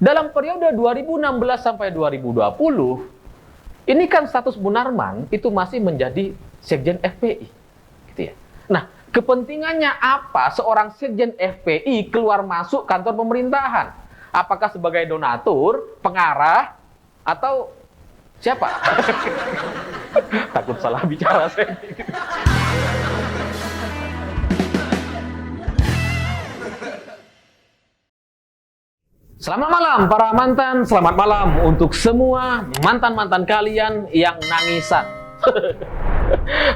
Dalam periode 2016 sampai 2020, ini kan status Munarman itu masih menjadi Sekjen FPI, gitu ya. Nah, kepentingannya apa seorang Sekjen FPI keluar masuk kantor pemerintahan? Apakah sebagai donatur, pengarah, atau siapa? Takut salah bicara saya. Selamat malam para mantan, selamat malam untuk semua mantan-mantan kalian yang nangisan.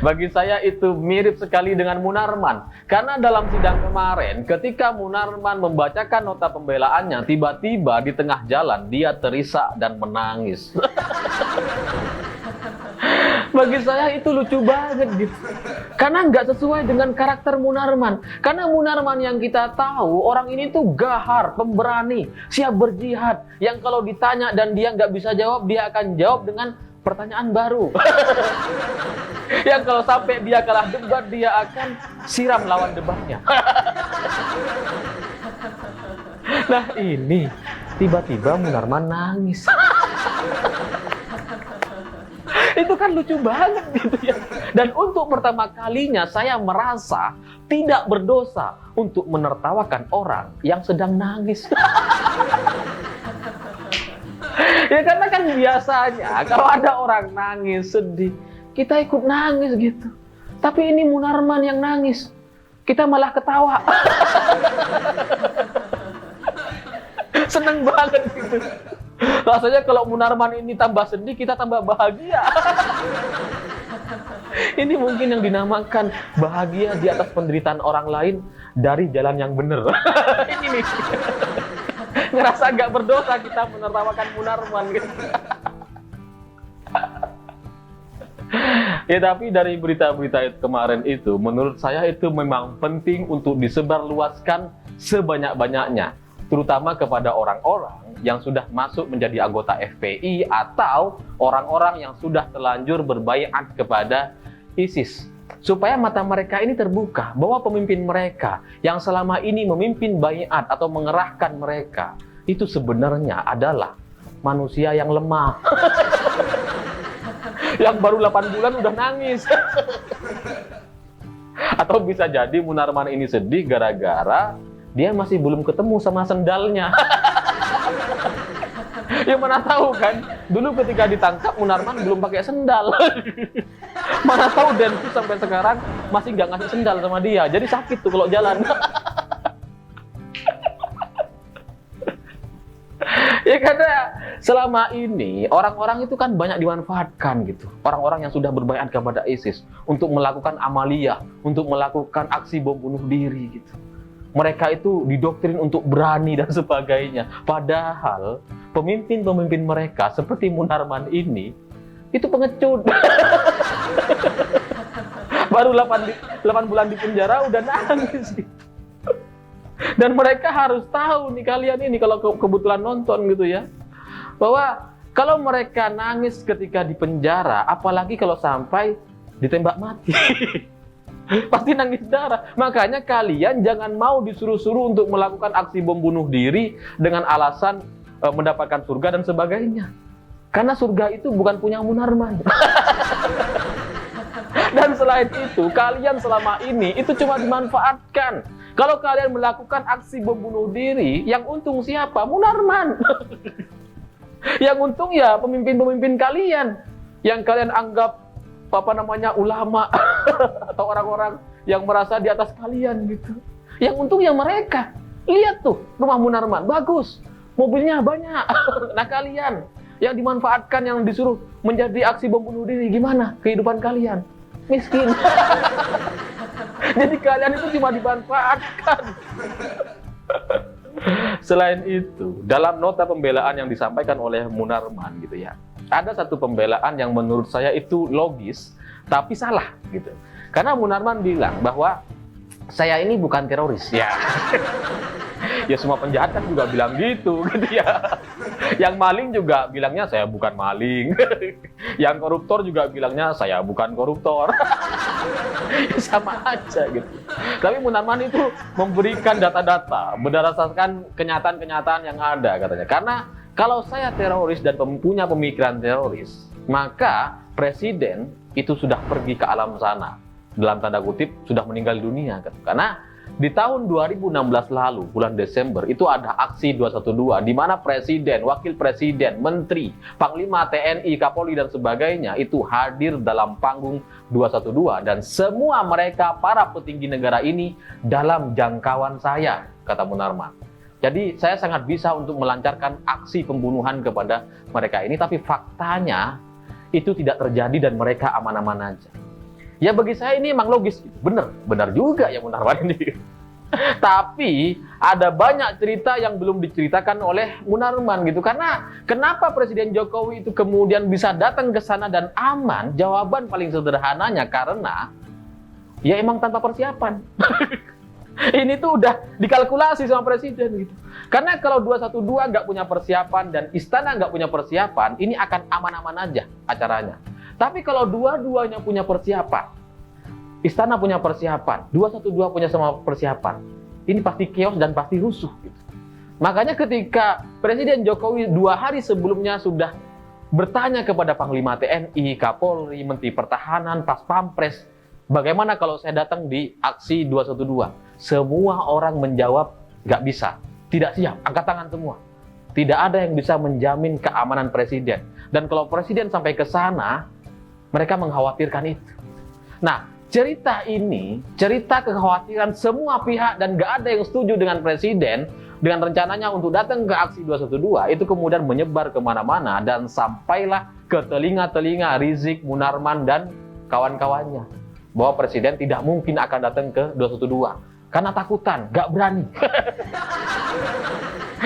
Bagi saya itu mirip sekali dengan Munarman. Karena dalam sidang kemarin, ketika Munarman membacakan nota pembelaannya, tiba-tiba di tengah jalan dia terisak dan menangis. Bagi saya itu lucu banget gitu. Karena nggak sesuai dengan karakter Munarman. Karena Munarman yang kita tahu, orang ini tuh gahar, pemberani, siap berjihad. Yang kalau ditanya dan dia nggak bisa jawab, dia akan jawab dengan pertanyaan baru. Yang kalau sampai dia kalah debat, dia akan siram lawan debatnya. Nah ini, tiba-tiba Munarman nangis. Itu kan lucu banget gitu ya. Dan untuk pertama kalinya saya merasa tidak berdosa untuk menertawakan orang yang sedang nangis. Ya karena kan biasanya kalau ada orang nangis, sedih, kita ikut nangis gitu. Tapi ini Munarman yang nangis, kita malah ketawa. Seneng banget gitu. Rasanya kalau Munarman ini tambah sedih, kita tambah bahagia. Ini mungkin yang dinamakan bahagia di atas penderitaan orang lain dari jalan yang benar. Ini nih. Ngerasa gak berdosa kita menertawakan Munarman gitu. Ya tapi dari berita-berita kemarin itu, menurut saya itu memang penting untuk disebarluaskan sebanyak-banyaknya. Terutama kepada orang-orang yang sudah masuk menjadi anggota FPI atau orang-orang yang sudah terlanjur berbaiat kepada ISIS. Supaya mata mereka ini terbuka bahwa pemimpin mereka yang selama ini memimpin baiat atau mengerahkan mereka itu sebenarnya adalah manusia yang lemah. Yang baru 8 bulan udah nangis. Atau bisa jadi Munarman ini sedih gara-gara dia masih belum ketemu sama sendalnya. Ya mana tahu kan, dulu ketika ditangkap Munarman belum pakai sendal. Mana tahu Densus sampai sekarang masih nggak ngasih sendal sama dia, jadi sakit tuh kalau jalan. Ya karena selama ini orang-orang itu kan banyak dimanfaatkan gitu. Orang-orang yang sudah berbaiat kepada ISIS untuk melakukan amaliyah, untuk melakukan aksi bom bunuh diri gitu. Mereka itu didoktrin untuk berani dan sebagainya. Padahal pemimpin-pemimpin mereka seperti Munarman ini itu pengecut. Baru 8 bulan di penjara udah nangis gitu. Dan mereka harus tahu nih kalian ini kalau kebetulan nonton gitu ya, bahwa kalau mereka nangis ketika di penjara, apalagi kalau sampai ditembak mati. Pasti nangis darah. Makanya kalian jangan mau disuruh-suruh untuk melakukan aksi bom bunuh diri dengan alasan mendapatkan surga dan sebagainya. Karena surga itu bukan punya Munarman. Dan selain itu, kalian selama ini itu cuma dimanfaatkan. Kalau kalian melakukan aksi bom bunuh diri, yang untung siapa? Munarman. Yang untung ya pemimpin-pemimpin kalian yang kalian anggap ulama atau orang-orang yang merasa di atas kalian gitu. Yang untung ya mereka. Lihat tuh rumah Munarman bagus, mobilnya banyak. Nah kalian yang dimanfaatkan, yang disuruh menjadi aksi bom bunuh diri, gimana kehidupan kalian? Miskin. Jadi kalian itu cuma dimanfaatkan. Selain itu, dalam nota pembelaan yang disampaikan oleh Munarman gitu ya, ada satu pembelaan yang menurut saya itu logis, tapi salah gitu. Karena Munarman bilang bahwa saya ini bukan teroris ya. Ya semua penjahat kan juga bilang gitu ya. Yang maling juga bilangnya saya bukan maling. Yang koruptor juga bilangnya saya bukan koruptor. Sama aja gitu. Tapi Munarman itu memberikan data-data berdasarkan kenyataan-kenyataan yang ada katanya. Karena kalau saya teroris dan punya pemikiran teroris, maka presiden itu sudah pergi ke alam sana. Dalam tanda kutip sudah meninggal dunia. Karena di tahun 2016 lalu, bulan Desember, itu ada aksi 212, di mana presiden, wakil presiden, menteri, panglima TNI, Kapolri, dan sebagainya itu hadir dalam panggung 212. Dan semua mereka, para petinggi negara ini, dalam jangkauan saya, kata Munarman. Jadi saya sangat bisa untuk melancarkan aksi pembunuhan kepada mereka ini, tapi faktanya itu tidak terjadi dan mereka aman-aman aja. Ya bagi saya ini emang logis, benar juga yang Munarman ini. Tapi ada banyak cerita yang belum diceritakan oleh Munarman gitu. Karena kenapa Presiden Jokowi itu kemudian bisa datang ke sana dan aman? Jawaban paling sederhananya karena ya emang tanpa persiapan. Ini tuh udah dikalkulasi sama Presiden gitu. Karena kalau 212 nggak punya persiapan dan istana nggak punya persiapan, ini akan aman-aman aja acaranya. Tapi kalau dua-duanya punya persiapan, istana punya persiapan, 212 punya sama persiapan, ini pasti chaos dan pasti rusuh gitu. Makanya ketika Presiden Jokowi 2 hari sebelumnya sudah bertanya kepada Panglima TNI, Kapolri, Menteri Pertahanan, Pas Pampres, bagaimana kalau saya datang di aksi 212? Semua orang menjawab nggak bisa, tidak siap, angkat tangan semua. Tidak ada yang bisa menjamin keamanan Presiden. Dan kalau Presiden sampai ke sana, mereka mengkhawatirkan itu. Nah, cerita ini, cerita kekhawatiran semua pihak dan gak ada yang setuju dengan Presiden, dengan rencananya untuk datang ke aksi 212, itu kemudian menyebar kemana-mana dan sampailah ke telinga-telinga Rizik, Munarman, dan kawan-kawannya. Bahwa Presiden tidak mungkin akan datang ke 212. Karena takutan, gak berani.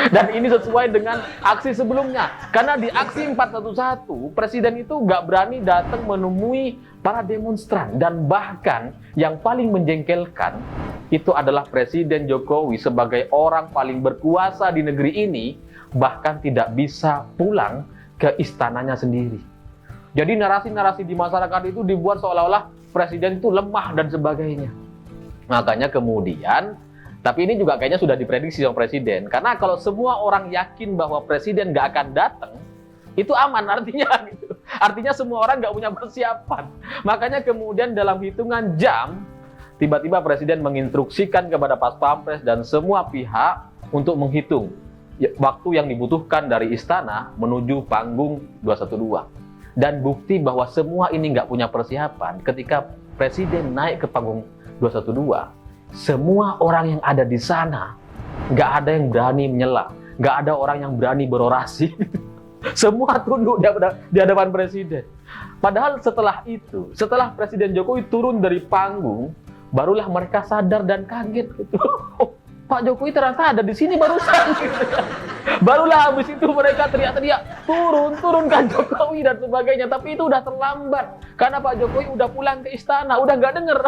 Dan ini sesuai dengan aksi sebelumnya. Karena di aksi 411, Presiden itu nggak berani datang menemui para demonstran. Dan bahkan yang paling menjengkelkan, itu adalah Presiden Jokowi sebagai orang paling berkuasa di negeri ini, bahkan tidak bisa pulang ke istananya sendiri. Jadi narasi-narasi di masyarakat itu dibuat seolah-olah Presiden itu lemah dan sebagainya. Makanya kemudian, tapi ini juga kayaknya sudah diprediksi sama Presiden. Karena kalau semua orang yakin bahwa Presiden nggak akan datang, itu aman artinya. Gitu. Artinya semua orang nggak punya persiapan. Makanya kemudian dalam hitungan jam, tiba-tiba Presiden menginstruksikan kepada Pas Pampres dan semua pihak untuk menghitung waktu yang dibutuhkan dari istana menuju panggung 212. Dan bukti bahwa semua ini nggak punya persiapan, ketika Presiden naik ke panggung 212, semua orang yang ada di sana, nggak ada yang berani menyela, nggak ada orang yang berani berorasi. Semua tunduk di hadapan Presiden. Padahal setelah itu, setelah Presiden Jokowi turun dari panggung, barulah mereka sadar dan kaget. Gitu. Oh, Pak Jokowi ternyata ada di sini barusan. Gitu. Barulah habis itu mereka teriak-teriak, turunkan Jokowi dan sebagainya. Tapi itu udah terlambat, karena Pak Jokowi udah pulang ke istana, udah nggak denger.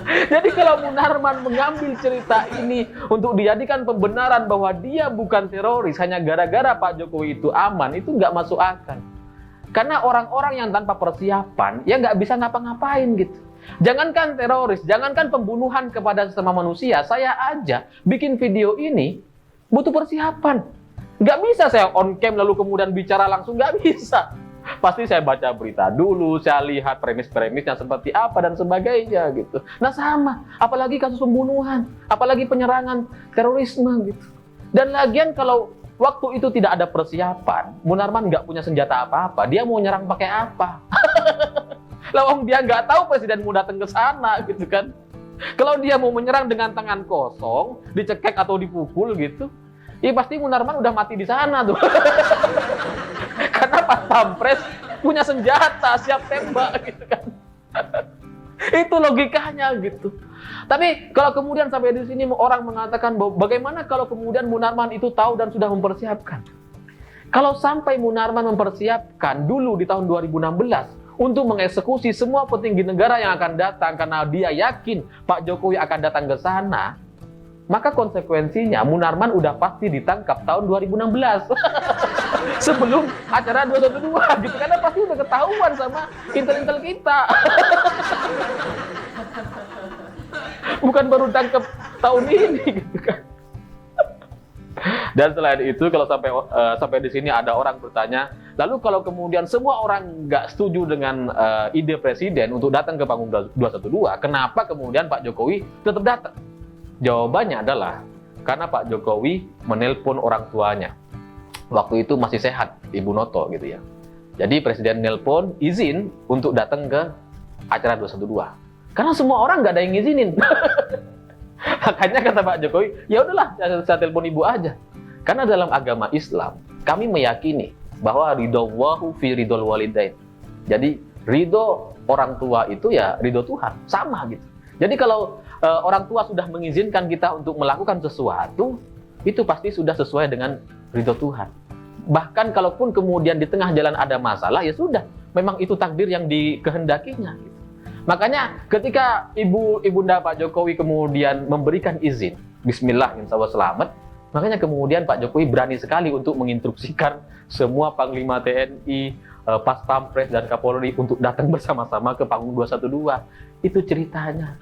Jadi kalau Munarman mengambil cerita ini untuk dijadikan pembenaran bahwa dia bukan teroris hanya gara-gara Pak Jokowi itu aman, itu nggak masuk akal. Karena orang-orang yang tanpa persiapan, ya nggak bisa ngapa-ngapain gitu. Jangankan teroris, jangankan pembunuhan kepada sesama manusia, saya aja bikin video ini butuh persiapan. Nggak bisa saya on cam lalu kemudian bicara langsung, nggak bisa. Pasti saya baca berita dulu, saya lihat premis-premisnya seperti apa dan sebagainya gitu. Nah sama, apalagi kasus pembunuhan, apalagi penyerangan terorisme gitu. Dan lagian kalau waktu itu tidak ada persiapan, Munarman nggak punya senjata apa-apa, dia mau nyerang pakai apa? Lawang dia nggak tahu Presiden mau datang ke sana gitu kan. Kalau dia mau menyerang dengan tangan kosong, dicekek atau dipukul gitu, ya pasti Munarman udah mati di sana tuh. Karena Pas Pampres punya senjata, siap tembak gitu kan. Itu logikanya gitu. Tapi kalau kemudian sampai di sini orang mengatakan bahwa bagaimana kalau kemudian Munarman itu tahu dan sudah mempersiapkan. Kalau sampai Munarman mempersiapkan dulu di tahun 2016 untuk mengeksekusi semua petinggi negara yang akan datang karena dia yakin Pak Jokowi akan datang ke sana, maka konsekuensinya Munarman udah pasti ditangkap tahun 2016. sebelum acara 212 gitu, karena pasti udah ketahuan sama intel-intel kita. Bukan baru tangkap tahun ini gitu kan. Dan selain itu, kalau sampai di sini ada orang bertanya, lalu kalau kemudian semua orang nggak setuju dengan ide presiden untuk datang ke panggung 212, kenapa kemudian Pak Jokowi tetap datang? Jawabannya adalah karena Pak Jokowi menelpon orang tuanya. Waktu itu masih sehat, Ibu Noto gitu ya. Jadi presiden nelpon izin untuk datang ke acara 212. Karena semua orang nggak ada yang ngizinin. Makanya kata Pak Jokowi, ya udahlah, saya telepon ibu aja. Karena dalam agama Islam, kami meyakini bahwa ridho fi ridhol walidain. Jadi ridho orang tua itu ya ridho Tuhan, sama gitu. Jadi kalau orang tua sudah mengizinkan kita untuk melakukan sesuatu, itu pasti sudah sesuai dengan ridho Tuhan. Bahkan kalaupun kemudian di tengah jalan ada masalah, ya sudah, memang itu takdir yang dikehendakinya. Gitu. Makanya ketika ibunda Pak Jokowi kemudian memberikan izin, Bismillah, insya Allah selamat, makanya kemudian Pak Jokowi berani sekali untuk menginstruksikan semua Panglima TNI, Pas Pampres dan Kapolri untuk datang bersama-sama ke panggung 212. Itu ceritanya.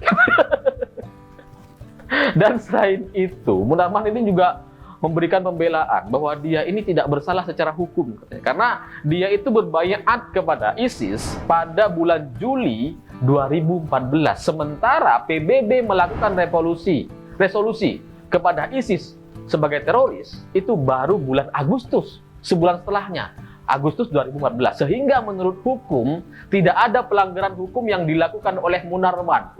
Dan selain itu, Munarman ini juga memberikan pembelaan bahwa dia ini tidak bersalah secara hukum, katanya. Karena dia itu berbaiat kepada ISIS pada bulan Juli 2014, sementara PBB melakukan resolusi kepada ISIS sebagai teroris itu baru bulan Agustus, sebulan setelahnya, Agustus 2014. Sehingga menurut hukum tidak ada pelanggaran hukum yang dilakukan oleh Munarman.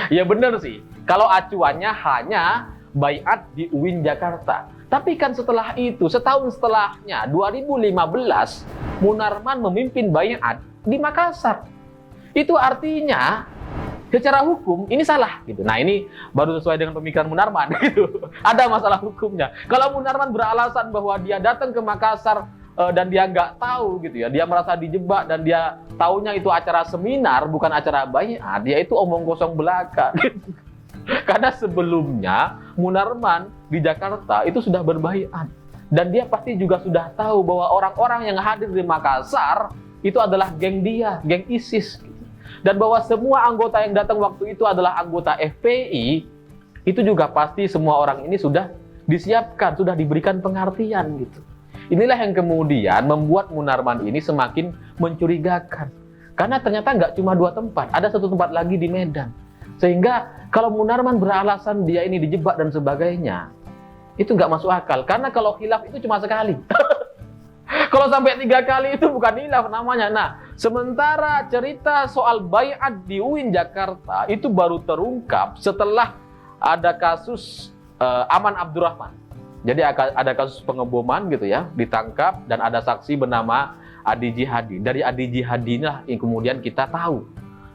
Ya benar sih, kalau acuannya hanya baiat di UIN Jakarta. Tapi kan setelah itu, setahun setelahnya, 2015, Munarman memimpin baiat di Makassar. Itu artinya secara hukum ini salah gitu. Nah, ini baru sesuai dengan pemikiran Munarman gitu. Ada masalah hukumnya. Kalau Munarman beralasan bahwa dia datang ke Makassar dan dia nggak tahu gitu ya, dia merasa dijebak dan dia taunya itu acara seminar bukan acara baiat, dia itu omong kosong belaka gitu. Karena sebelumnya Munarman di Jakarta itu sudah berbaiat dan dia pasti juga sudah tahu bahwa orang-orang yang hadir di Makassar itu adalah geng dia, geng ISIS gitu. Dan bahwa semua anggota yang datang waktu itu adalah anggota FPI, itu juga pasti semua orang ini sudah disiapkan, sudah diberikan pengertian gitu. Inilah yang kemudian membuat Munarman ini semakin mencurigakan. Karena ternyata nggak cuma 2 tempat, ada 1 tempat lagi di Medan. Sehingga kalau Munarman beralasan dia ini dijebak dan sebagainya, itu nggak masuk akal. Karena kalau khilaf itu cuma sekali. Kalau sampai 3 kali itu bukan khilaf namanya. Nah, sementara cerita soal baiat di UIN Jakarta itu baru terungkap setelah ada kasus Aman Abdurrahman. Jadi ada kasus pengeboman gitu ya, ditangkap dan ada saksi bernama Adi Jihadi. Dari Adi Jihadi lah yang kemudian kita tahu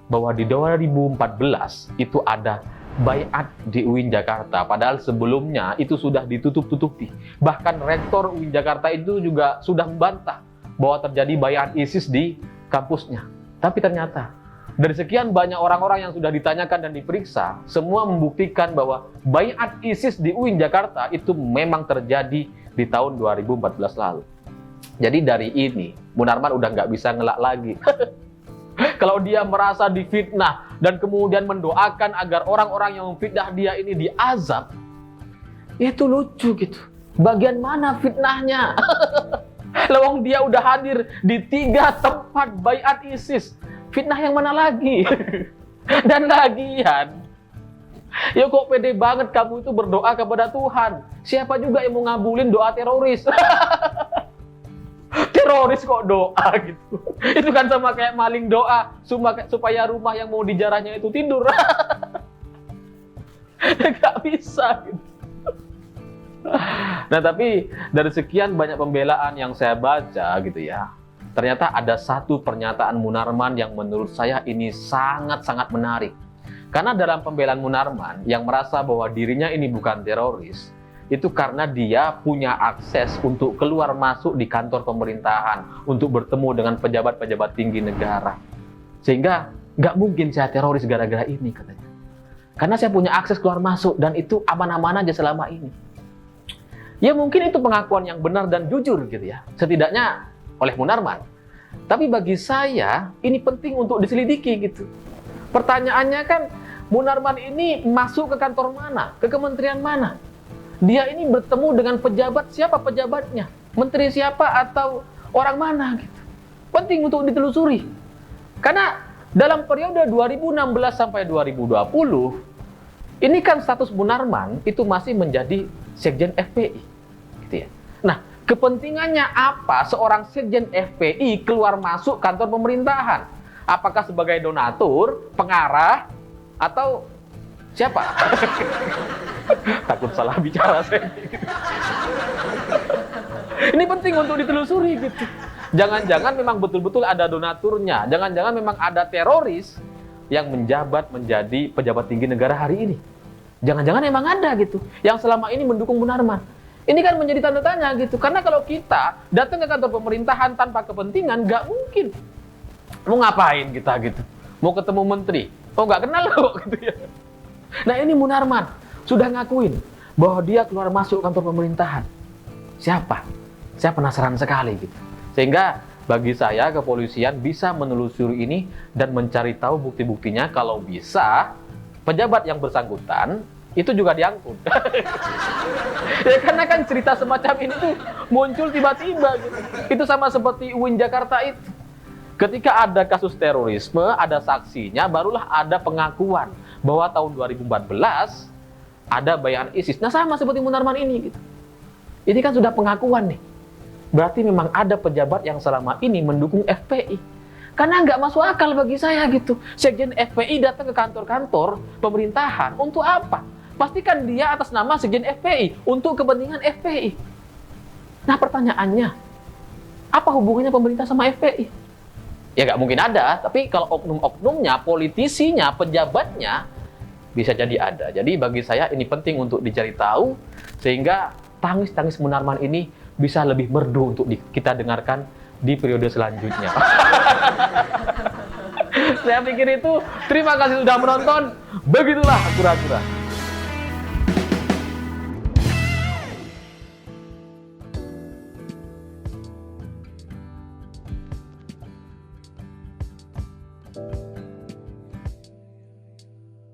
bahwa di 2014 itu ada baiat di UIN Jakarta. Padahal sebelumnya itu sudah ditutup-tutupi. Bahkan rektor UIN Jakarta itu juga sudah membantah bahwa terjadi baiat ISIS di kampusnya. Tapi ternyata dari sekian banyak orang-orang yang sudah ditanyakan dan diperiksa, semua membuktikan bahwa baiat ISIS di UIN Jakarta itu memang terjadi di tahun 2014 lalu. Jadi dari ini, Munarman udah nggak bisa ngelak lagi. Kalau dia merasa difitnah dan kemudian mendoakan agar orang-orang yang memfitnah dia ini diazab, itu lucu gitu. Bagian mana fitnahnya? Lawang dia udah hadir di 3 tempat baiat ISIS. Fitnah yang mana lagi? Dan lagian, ya kok pede banget kamu itu berdoa kepada Tuhan. Siapa juga yang mau ngabulin doa teroris? Teroris kok doa gitu. Itu kan sama kayak maling doa supaya rumah yang mau dijarahnya itu tidur. Gak bisa gitu. Nah, tapi dari sekian banyak pembelaan yang saya baca gitu ya, ternyata ada satu pernyataan Munarman yang menurut saya ini sangat-sangat menarik. Karena dalam pembelaan Munarman yang merasa bahwa dirinya ini bukan teroris, itu karena dia punya akses untuk keluar masuk di kantor pemerintahan, untuk bertemu dengan pejabat-pejabat tinggi negara. Sehingga nggak mungkin saya teroris gara-gara ini katanya. Karena saya punya akses keluar masuk dan itu aman-aman aja selama ini. Ya mungkin itu pengakuan yang benar dan jujur gitu ya, setidaknya oleh Munarman. Tapi bagi saya ini penting untuk diselidiki gitu. Pertanyaannya kan, Munarman ini masuk ke kantor mana, ke kementerian mana? Dia ini bertemu dengan pejabat, siapa pejabatnya? Menteri siapa atau orang mana gitu. Penting untuk ditelusuri. Karena dalam periode 2016 sampai 2020, ini kan status Munarman itu masih menjadi Sekjen FPI. Gitu ya. Nah, kepentingannya apa seorang Sekjen FPI keluar masuk kantor pemerintahan? Apakah sebagai donatur, pengarah, atau siapa? Takut salah bicara saya. Ini penting untuk ditelusuri gitu. Jangan-jangan memang betul-betul ada donaturnya. Jangan-jangan memang ada teroris yang menjabat menjadi pejabat tinggi negara hari ini. Jangan-jangan memang ada gitu, yang selama ini mendukung Munarman. Ini kan menjadi tanda tanya gitu. Karena kalau kita datang ke kantor pemerintahan tanpa kepentingan, nggak mungkin. Mau ngapain kita gitu? Mau ketemu menteri? Oh nggak kenal loh gitu ya. Nah ini Munarman sudah ngakuin bahwa dia keluar masuk kantor pemerintahan. Siapa? Saya penasaran sekali gitu. Sehingga bagi saya kepolisian bisa menelusuri ini dan mencari tahu bukti-buktinya, kalau bisa pejabat yang bersangkutan itu juga diangkut. Ya karena kan cerita semacam ini tuh muncul tiba-tiba gitu. Itu sama seperti UIN Jakarta itu. Ketika ada kasus terorisme, ada saksinya, barulah ada pengakuan bahwa tahun 2014 ada bayangan ISIS. Nah sama seperti Munarman ini gitu. Ini kan sudah pengakuan nih. Berarti memang ada pejabat yang selama ini mendukung FPI. Karena nggak masuk akal bagi saya gitu. Sekjen FPI datang ke kantor-kantor pemerintahan untuk apa? Pastikan dia atas nama Sekjen FPI untuk kepentingan FPI. Nah pertanyaannya, apa hubungannya pemerintah sama FPI? Ya nggak mungkin ada, tapi kalau oknum-oknumnya, politisinya, pejabatnya, bisa jadi ada. Jadi bagi saya ini penting untuk dicari tahu, sehingga tangis-tangis Munarman ini bisa lebih merdu untuk kita dengarkan di periode selanjutnya. Saya pikir itu. Terima kasih sudah menonton. Begitulah Kura-Kura.